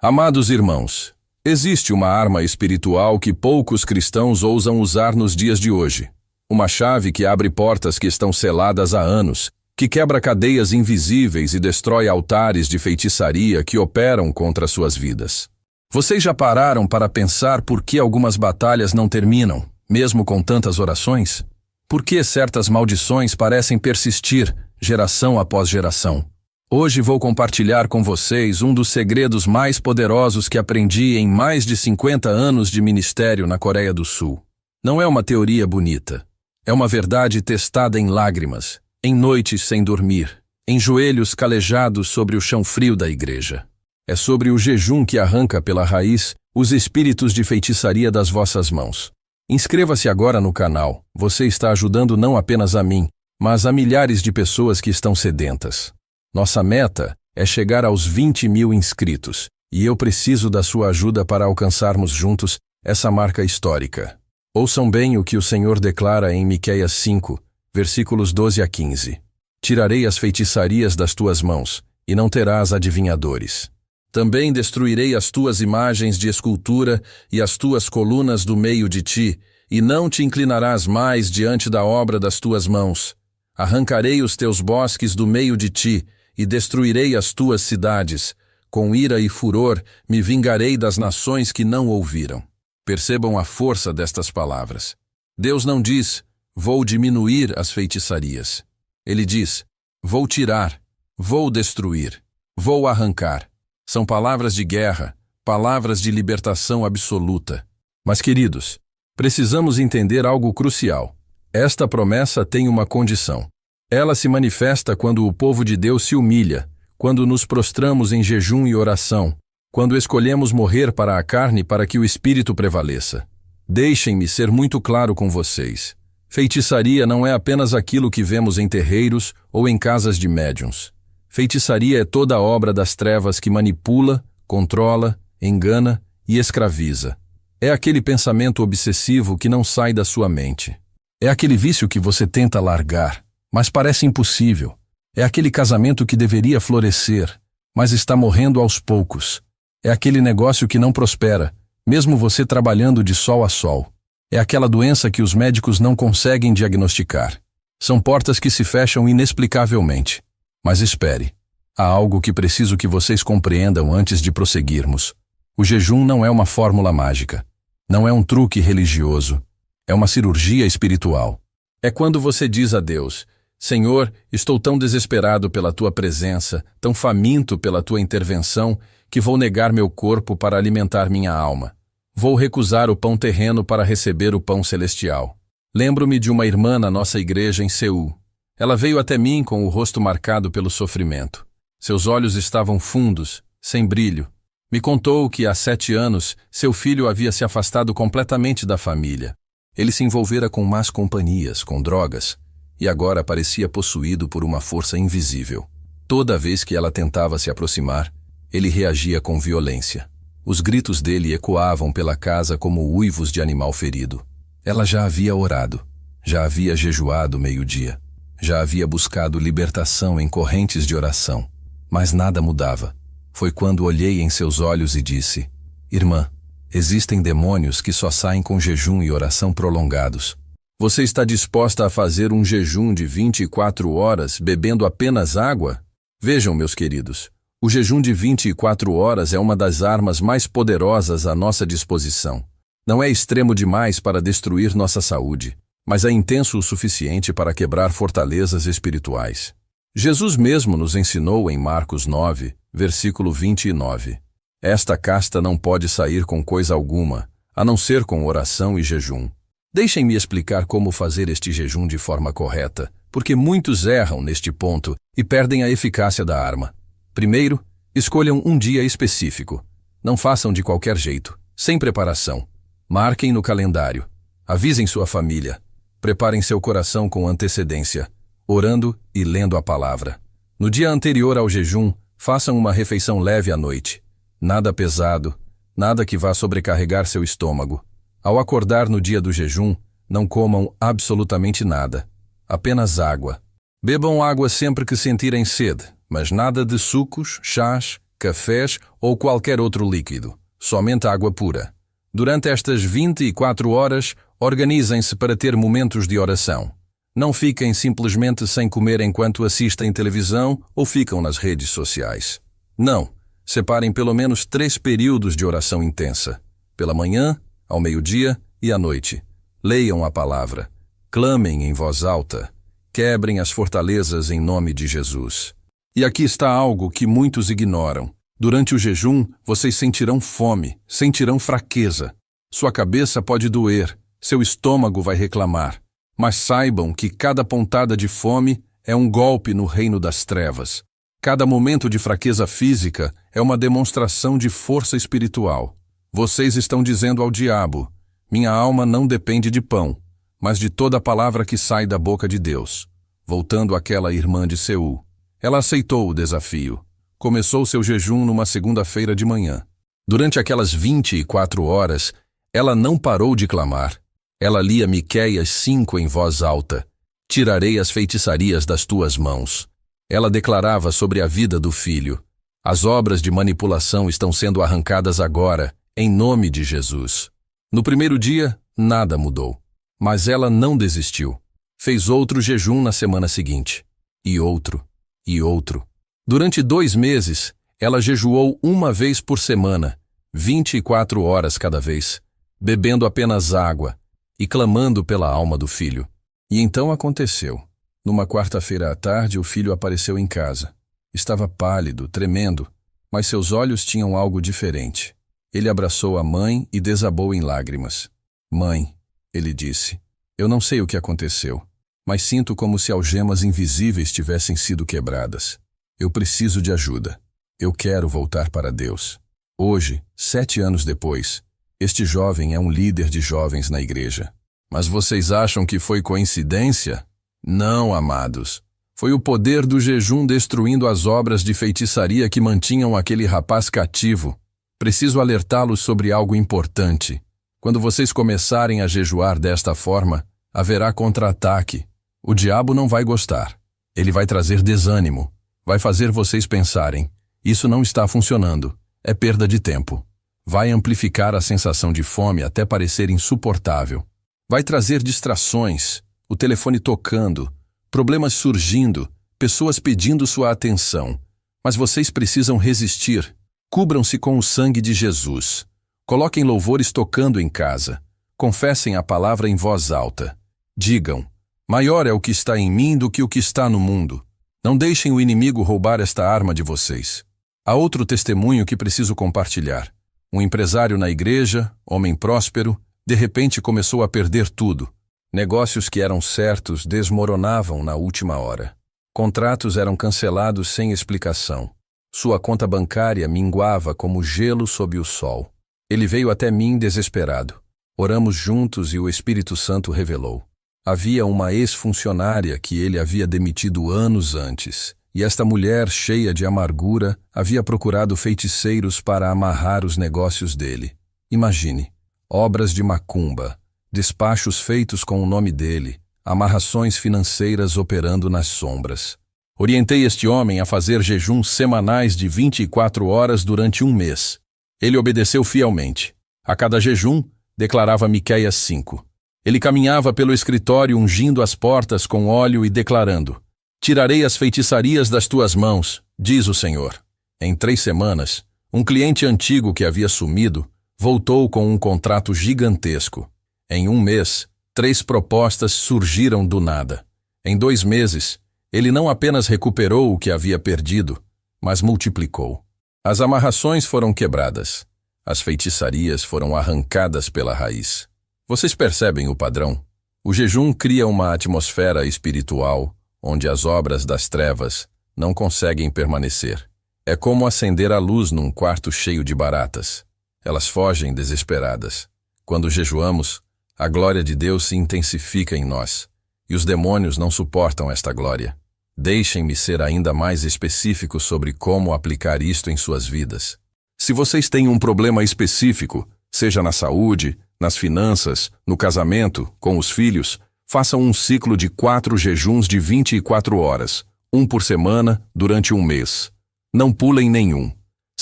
Amados irmãos, existe uma arma espiritual que poucos cristãos ousam usar nos dias de hoje. Uma chave que abre portas que estão seladas há anos, que quebra cadeias invisíveis e destrói altares de feitiçaria que operam contra suas vidas. Vocês já pararam para pensar por que algumas batalhas não terminam, mesmo com tantas orações? Por que certas maldições parecem persistir, geração após geração? Hoje vou compartilhar com vocês um dos segredos mais poderosos que aprendi em mais de 50 anos de ministério na Coreia do Sul. Não é uma teoria bonita. É uma verdade testada em lágrimas, em noites sem dormir, em joelhos calejados sobre o chão frio da igreja. É sobre o jejum que arranca pela raiz os espíritos de feitiçaria das vossas mãos. Inscreva-se agora no canal. Você está ajudando não apenas a mim, mas a milhares de pessoas que estão sedentas. Nossa meta é chegar aos 20 mil inscritos, e eu preciso da sua ajuda para alcançarmos juntos essa marca histórica. Ouçam bem o que o Senhor declara em Miqueias 5, versículos 12 a 15. Tirarei as feitiçarias das tuas mãos, e não terás adivinhadores. Também destruirei as tuas imagens de escultura e as tuas colunas do meio de ti, e não te inclinarás mais diante da obra das tuas mãos. Arrancarei os teus bosques do meio de ti, e destruirei as tuas cidades. Com ira e furor me vingarei das nações que não ouviram. Percebam a força destas palavras. Deus não diz, vou diminuir as feitiçarias. Ele diz, vou tirar, vou destruir, vou arrancar. São palavras de guerra, palavras de libertação absoluta. Mas, queridos, precisamos entender algo crucial. Esta promessa tem uma condição. Ela se manifesta quando o povo de Deus se humilha, quando nos prostramos em jejum e oração, quando escolhemos morrer para a carne para que o espírito prevaleça. Deixem-me ser muito claro com vocês. Feitiçaria não é apenas aquilo que vemos em terreiros ou em casas de médiuns. Feitiçaria é toda a obra das trevas que manipula, controla, engana e escraviza. É aquele pensamento obsessivo que não sai da sua mente. É aquele vício que você tenta largar, mas parece impossível. É aquele casamento que deveria florescer, mas está morrendo aos poucos. É aquele negócio que não prospera, mesmo você trabalhando de sol a sol. É aquela doença que os médicos não conseguem diagnosticar. São portas que se fecham inexplicavelmente. Mas espere, há algo que preciso que vocês compreendam antes de prosseguirmos. O jejum não é uma fórmula mágica. Não é um truque religioso. É uma cirurgia espiritual. É quando você diz a Deus, Senhor, estou tão desesperado pela tua presença, tão faminto pela tua intervenção, que vou negar meu corpo para alimentar minha alma. Vou recusar o pão terreno para receber o pão celestial. Lembro-me de uma irmã na nossa igreja em Seul. Ela veio até mim com o rosto marcado pelo sofrimento. Seus olhos estavam fundos, sem brilho. Me contou que há 7 anos seu filho havia se afastado completamente da família. Ele se envolvera com más companhias, com drogas, e agora parecia possuído por uma força invisível. Toda vez que ela tentava se aproximar, ele reagia com violência. Os gritos dele ecoavam pela casa como uivos de animal ferido. Ela já havia orado, já havia jejuado meio-dia, já havia buscado libertação em correntes de oração, mas nada mudava. Foi quando olhei em seus olhos e disse, Irmã, existem demônios que só saem com jejum e oração prolongados. Você está disposta a fazer um jejum de 24 horas bebendo apenas água? Vejam, meus queridos, o jejum de 24 horas é uma das armas mais poderosas à nossa disposição. Não é extremo demais para destruir nossa saúde, mas é intenso o suficiente para quebrar fortalezas espirituais. Jesus mesmo nos ensinou em Marcos 9, versículo 29. Esta casta não pode sair com coisa alguma, a não ser com oração e jejum. Deixem-me explicar como fazer este jejum de forma correta, porque muitos erram neste ponto e perdem a eficácia da arma. Primeiro, escolham um dia específico. Não façam de qualquer jeito, sem preparação. Marquem no calendário. Avisem sua família. Preparem seu coração com antecedência, orando e lendo a palavra. No dia anterior ao jejum, façam uma refeição leve à noite. Nada pesado, nada que vá sobrecarregar seu estômago. Ao acordar no dia do jejum, não comam absolutamente nada, apenas água. Bebam água sempre que sentirem sede, mas nada de sucos, chás, cafés ou qualquer outro líquido, somente água pura. Durante estas 24 horas, organizem-se para ter momentos de oração. Não fiquem simplesmente sem comer enquanto assistem televisão ou ficam nas redes sociais. Não, separem pelo menos 3 períodos de oração intensa. Pela manhã, ao meio-dia e à noite. Leiam a palavra. Clamem em voz alta. Quebrem as fortalezas em nome de Jesus. E aqui está algo que muitos ignoram. Durante o jejum, vocês sentirão fome, sentirão fraqueza. Sua cabeça pode doer, seu estômago vai reclamar. Mas saibam que cada pontada de fome é um golpe no reino das trevas. Cada momento de fraqueza física é uma demonstração de força espiritual. Vocês estão dizendo ao diabo: minha alma não depende de pão, mas de toda a palavra que sai da boca de Deus. Voltando àquela irmã de Seul. Ela aceitou o desafio. Começou seu jejum numa segunda-feira de manhã. Durante aquelas 24 horas, ela não parou de clamar. Ela lia Miqueias 5 em voz alta. Tirarei as feitiçarias das tuas mãos. Ela declarava sobre a vida do filho. As obras de manipulação estão sendo arrancadas agora, em nome de Jesus. No primeiro dia, nada mudou. Mas ela não desistiu. Fez outro jejum na semana seguinte. E outro. E outro. Durante 2 meses, ela jejuou 1 vez por semana, 24 horas cada vez, bebendo apenas água e clamando pela alma do filho. E então aconteceu. Numa quarta-feira à tarde, o filho apareceu em casa. Estava pálido, tremendo, mas seus olhos tinham algo diferente. Ele abraçou a mãe e desabou em lágrimas. Mãe, ele disse, eu não sei o que aconteceu, mas sinto como se algemas invisíveis tivessem sido quebradas. Eu preciso de ajuda. Eu quero voltar para Deus. Hoje, 7 anos depois, este jovem é um líder de jovens na igreja. Mas vocês acham que foi coincidência? Não, amados. Foi o poder do jejum destruindo as obras de feitiçaria que mantinham aquele rapaz cativo. Preciso alertá-los sobre algo importante. Quando vocês começarem a jejuar desta forma, haverá contra-ataque. O diabo não vai gostar. Ele vai trazer desânimo. Vai fazer vocês pensarem, isso não está funcionando, é perda de tempo. Vai amplificar a sensação de fome até parecer insuportável. Vai trazer distrações, o telefone tocando, problemas surgindo, pessoas pedindo sua atenção. Mas vocês precisam resistir. Cubram-se com o sangue de Jesus. Coloquem louvores tocando em casa. Confessem a palavra em voz alta. Digam, maior é o que está em mim do que o que está no mundo. Não deixem o inimigo roubar esta arma de vocês. Há outro testemunho que preciso compartilhar. Um empresário na igreja, homem próspero, de repente começou a perder tudo. Negócios que eram certos desmoronavam na última hora. Contratos eram cancelados sem explicação. Sua conta bancária minguava como gelo sob o sol. Ele veio até mim desesperado. Oramos juntos e o Espírito Santo revelou. Havia uma ex-funcionária que ele havia demitido anos antes, e esta mulher, cheia de amargura, havia procurado feiticeiros para amarrar os negócios dele. Imagine, obras de macumba, despachos feitos com o nome dele, amarrações financeiras operando nas sombras. Orientei este homem a fazer jejuns semanais de 24 horas durante 1 mês. Ele obedeceu fielmente. A cada jejum, declarava Miqueias 5. Ele caminhava pelo escritório ungindo as portas com óleo e declarando: Tirarei as feitiçarias das tuas mãos, diz o Senhor. Em 3 semanas, um cliente antigo que havia sumido voltou com um contrato gigantesco. Em 1 mês, 3 propostas surgiram do nada. Em 2 meses, ele não apenas recuperou o que havia perdido, mas multiplicou. As amarrações foram quebradas. As feitiçarias foram arrancadas pela raiz. Vocês percebem o padrão? O jejum cria uma atmosfera espiritual onde as obras das trevas não conseguem permanecer. É como acender a luz num quarto cheio de baratas. Elas fogem desesperadas. Quando jejuamos, a glória de Deus se intensifica em nós, e os demônios não suportam esta glória. Deixem-me ser ainda mais específico sobre como aplicar isto em suas vidas. Se vocês têm um problema específico, seja na saúde, nas finanças, no casamento, com os filhos, façam um ciclo de 4 jejuns de 24 horas, 1 por semana, durante 1 mês. Não pulem nenhum.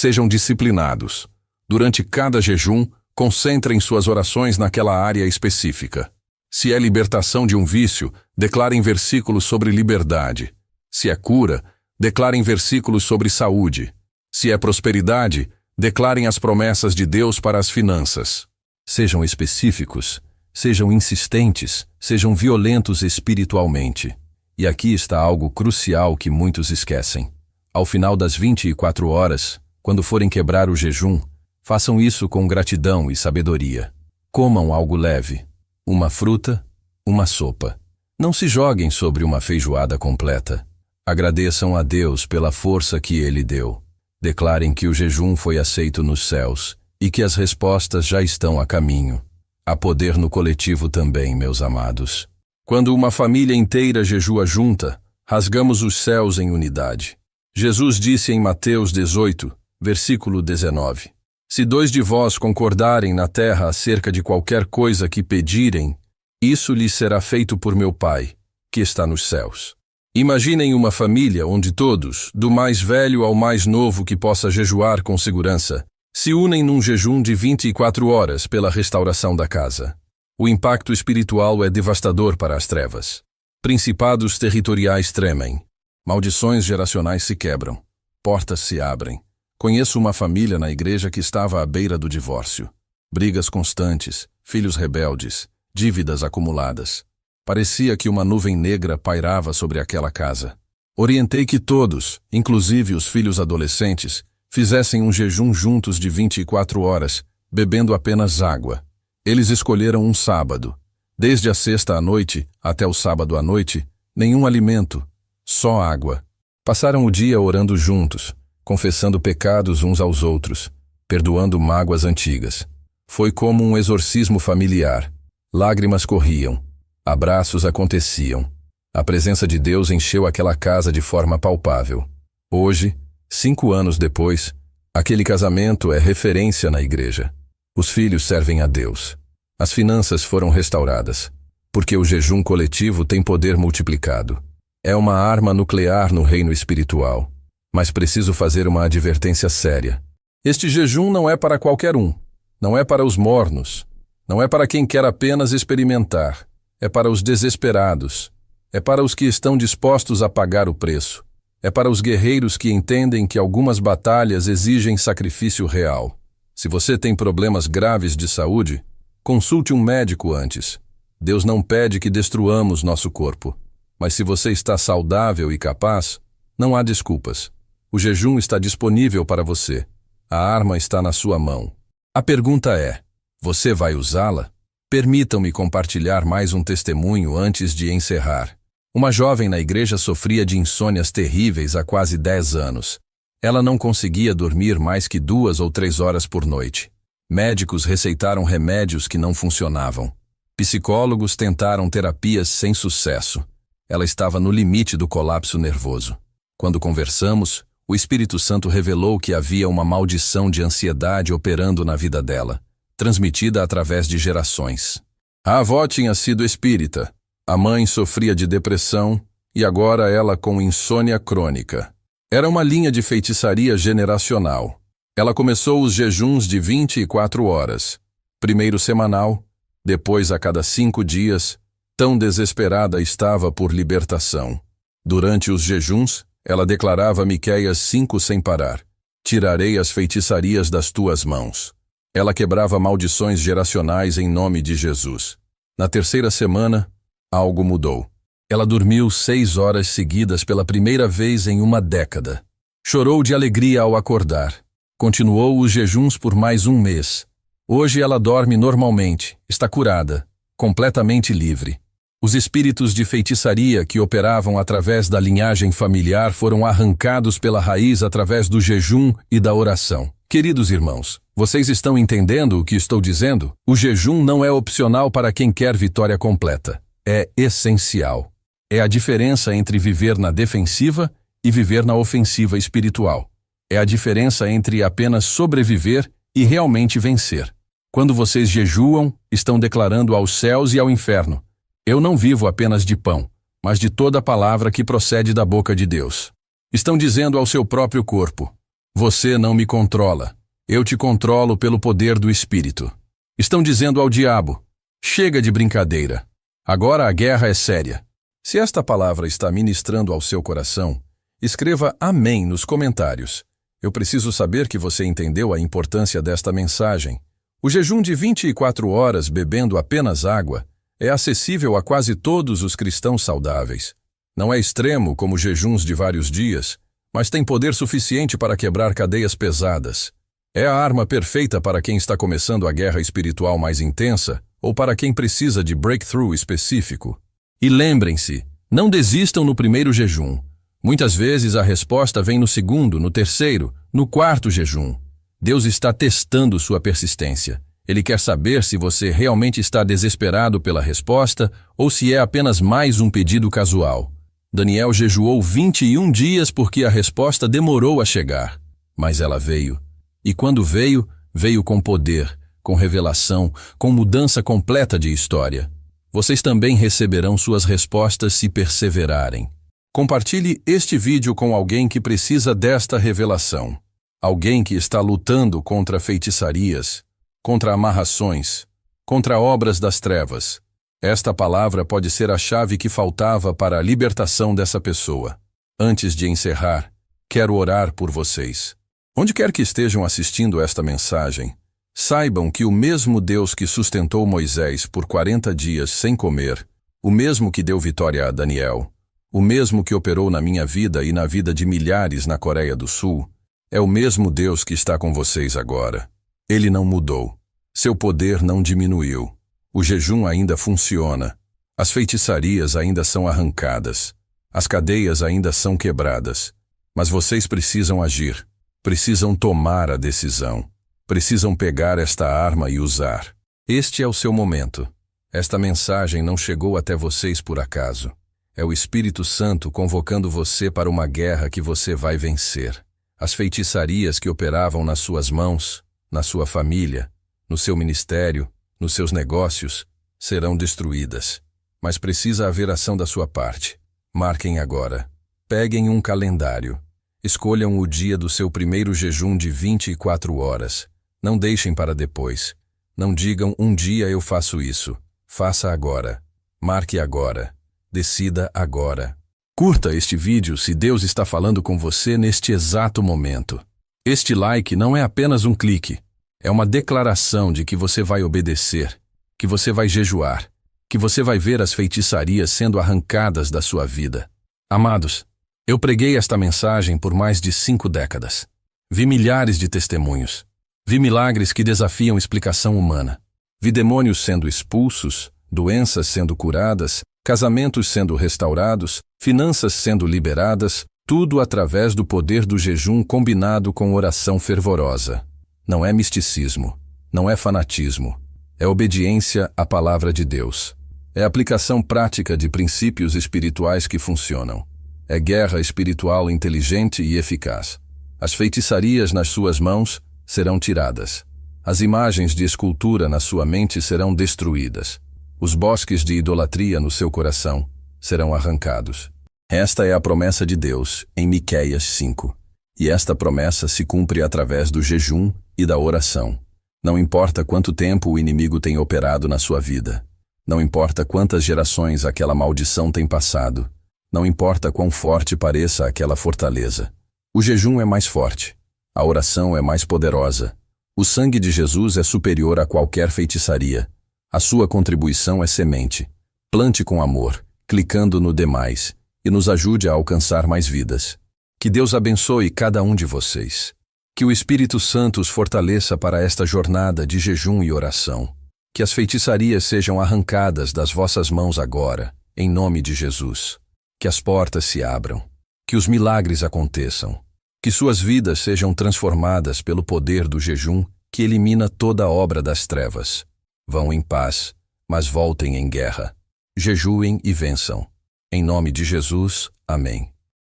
Sejam disciplinados. Durante cada jejum, concentrem suas orações naquela área específica. Se é libertação de um vício, declarem versículos sobre liberdade. Se é cura, declarem versículos sobre saúde. Se é prosperidade, declarem as promessas de Deus para as finanças. Sejam específicos, sejam insistentes, sejam violentos espiritualmente. E aqui está algo crucial que muitos esquecem. Ao final das 24 horas, quando forem quebrar o jejum, façam isso com gratidão e sabedoria. Comam algo leve, uma fruta, uma sopa. Não se joguem sobre uma feijoada completa. Agradeçam a Deus pela força que Ele deu. Declarem que o jejum foi aceito nos céus e que as respostas já estão a caminho. Há poder no coletivo também, meus amados. Quando uma família inteira jejua junta, rasgamos os céus em unidade. Jesus disse em Mateus 18, versículo 19: Se 2 de vós concordarem na terra acerca de qualquer coisa que pedirem, isso lhes será feito por meu Pai, que está nos céus. Imaginem uma família onde todos, do mais velho ao mais novo que possa jejuar com segurança, se unem num jejum de 24 horas pela restauração da casa. O impacto espiritual é devastador para as trevas. Principados territoriais tremem. Maldições geracionais se quebram. Portas se abrem. Conheço uma família na igreja que estava à beira do divórcio. Brigas constantes, filhos rebeldes, dívidas acumuladas. Parecia que uma nuvem negra pairava sobre aquela casa. Orientei que todos, inclusive os filhos adolescentes, fizessem um jejum juntos de 24 horas, bebendo apenas água. Eles escolheram um sábado. Desde a sexta à noite até o sábado à noite, nenhum alimento, só água. Passaram o dia orando juntos, confessando pecados uns aos outros, perdoando mágoas antigas. Foi como um exorcismo familiar. Lágrimas corriam. Abraços aconteciam. A presença de Deus encheu aquela casa de forma palpável. Hoje, 5 anos depois, aquele casamento é referência na igreja. Os filhos servem a Deus. As finanças foram restauradas, porque o jejum coletivo tem poder multiplicado. É uma arma nuclear no reino espiritual. Mas preciso fazer uma advertência séria. Este jejum não é para qualquer um. Não é para os mornos. Não é para quem quer apenas experimentar. É para os desesperados. É para os que estão dispostos a pagar o preço. É para os guerreiros que entendem que algumas batalhas exigem sacrifício real. Se você tem problemas graves de saúde, consulte um médico antes. Deus não pede que destruamos nosso corpo. Mas se você está saudável e capaz, não há desculpas. O jejum está disponível para você. A arma está na sua mão. A pergunta é: você vai usá-la? Permitam-me compartilhar mais um testemunho antes de encerrar. Uma jovem na igreja sofria de insônias terríveis há quase 10 anos. Ela não conseguia dormir mais que 2 ou 3 horas por noite. Médicos receitaram remédios que não funcionavam. Psicólogos tentaram terapias sem sucesso. Ela estava no limite do colapso nervoso. Quando conversamos, o Espírito Santo revelou que havia uma maldição de ansiedade operando na vida dela, transmitida através de gerações. A avó tinha sido espírita, a mãe sofria de depressão e agora ela com insônia crônica. Era uma linha de feitiçaria generacional. Ela começou os jejuns de 24 horas, primeiro semanal, depois a cada 5 dias, tão desesperada estava por libertação. Durante os jejuns, ela declarava Miqueias 5 sem parar: tirarei as feitiçarias das tuas mãos. Ela quebrava maldições geracionais em nome de Jesus. Na terceira semana, algo mudou. Ela dormiu 6 horas seguidas pela primeira vez em uma década. Chorou de alegria ao acordar. Continuou os jejuns por mais 1 mês. Hoje ela dorme normalmente, está curada, completamente livre. Os espíritos de feitiçaria que operavam através da linhagem familiar foram arrancados pela raiz através do jejum e da oração. Queridos irmãos, vocês estão entendendo o que estou dizendo? O jejum não é opcional para quem quer vitória completa. É essencial. É a diferença entre viver na defensiva e viver na ofensiva espiritual. É a diferença entre apenas sobreviver e realmente vencer. Quando vocês jejuam, estão declarando aos céus e ao inferno: eu não vivo apenas de pão, mas de toda palavra que procede da boca de Deus. Estão dizendo ao seu próprio corpo: Você não me controla. Eu te controlo pelo poder do Espírito. Estão dizendo ao diabo: chega de brincadeira. Agora a guerra é séria. Se esta palavra está ministrando ao seu coração, escreva amém nos comentários. Eu preciso saber que você entendeu a importância desta mensagem. O jejum de 24 horas bebendo apenas água é acessível a quase todos os cristãos saudáveis. Não é extremo como jejuns de vários dias, mas tem poder suficiente para quebrar cadeias pesadas. É a arma perfeita para quem está começando a guerra espiritual mais intensa ou para quem precisa de breakthrough específico. E lembrem-se, não desistam no primeiro jejum. Muitas vezes a resposta vem no segundo, no terceiro, no quarto jejum. Deus está testando sua persistência. Ele quer saber se você realmente está desesperado pela resposta ou se é apenas mais um pedido casual. Daniel jejuou 21 dias porque a resposta demorou a chegar. Mas ela veio. E quando veio, veio com poder, com revelação, com mudança completa de história. Vocês também receberão suas respostas se perseverarem. Compartilhe este vídeo com alguém que precisa desta revelação. Alguém que está lutando contra feitiçarias, contra amarrações, contra obras das trevas. Esta palavra pode ser a chave que faltava para a libertação dessa pessoa. Antes de encerrar, quero orar por vocês. Onde quer que estejam assistindo esta mensagem, saibam que o mesmo Deus que sustentou Moisés por 40 dias sem comer, o mesmo que deu vitória a Daniel, o mesmo que operou na minha vida e na vida de milhares na Coreia do Sul, é o mesmo Deus que está com vocês agora. Ele não mudou. Seu poder não diminuiu. O jejum ainda funciona. As feitiçarias ainda são arrancadas. As cadeias ainda são quebradas. Mas vocês precisam agir. Precisam tomar a decisão. Precisam pegar esta arma e usar. Este é o seu momento. Esta mensagem não chegou até vocês por acaso. É o Espírito Santo convocando você para uma guerra que você vai vencer. As feitiçarias que operavam nas suas mãos, na sua família, no seu ministério, nos seus negócios, serão destruídas. Mas precisa haver ação da sua parte. Marquem agora. Peguem um calendário. Escolham o dia do seu primeiro jejum de 24 horas. Não deixem para depois. Não digam um dia eu faço isso. Faça agora. Marque agora. Decida agora. Curta este vídeo se Deus está falando com você neste exato momento. Este like não é apenas um clique. É uma declaração de que você vai obedecer, que você vai jejuar, que você vai ver as feitiçarias sendo arrancadas da sua vida. Amados, eu preguei esta mensagem por mais de 5 décadas. Vi milhares de testemunhos. Vi milagres que desafiam explicação humana. Vi demônios sendo expulsos, doenças sendo curadas, casamentos sendo restaurados, finanças sendo liberadas, tudo através do poder do jejum combinado com oração fervorosa. Não é misticismo, não é fanatismo, é obediência à palavra de Deus. É aplicação prática de princípios espirituais que funcionam. É guerra espiritual inteligente e eficaz. As feitiçarias nas suas mãos serão tiradas. As imagens de escultura na sua mente serão destruídas. Os bosques de idolatria no seu coração serão arrancados. Esta é a promessa de Deus em Miqueias 5. E esta promessa se cumpre através do jejum e da oração. Não importa quanto tempo o inimigo tem operado na sua vida. Não importa quantas gerações aquela maldição tem passado. Não importa quão forte pareça aquela fortaleza. O jejum é mais forte. A oração é mais poderosa. O sangue de Jesus é superior a qualquer feitiçaria. A sua contribuição é semente. Plante com amor, clicando no demais, e nos ajude a alcançar mais vidas. Que Deus abençoe cada um de vocês. Que o Espírito Santo os fortaleça para esta jornada de jejum e oração. Que as feitiçarias sejam arrancadas das vossas mãos agora, em nome de Jesus. Que as portas se abram. Que os milagres aconteçam. Que suas vidas sejam transformadas pelo poder do jejum que elimina toda a obra das trevas. Vão em paz, mas voltem em guerra. Jejuem e vençam. Em nome de Jesus, amém.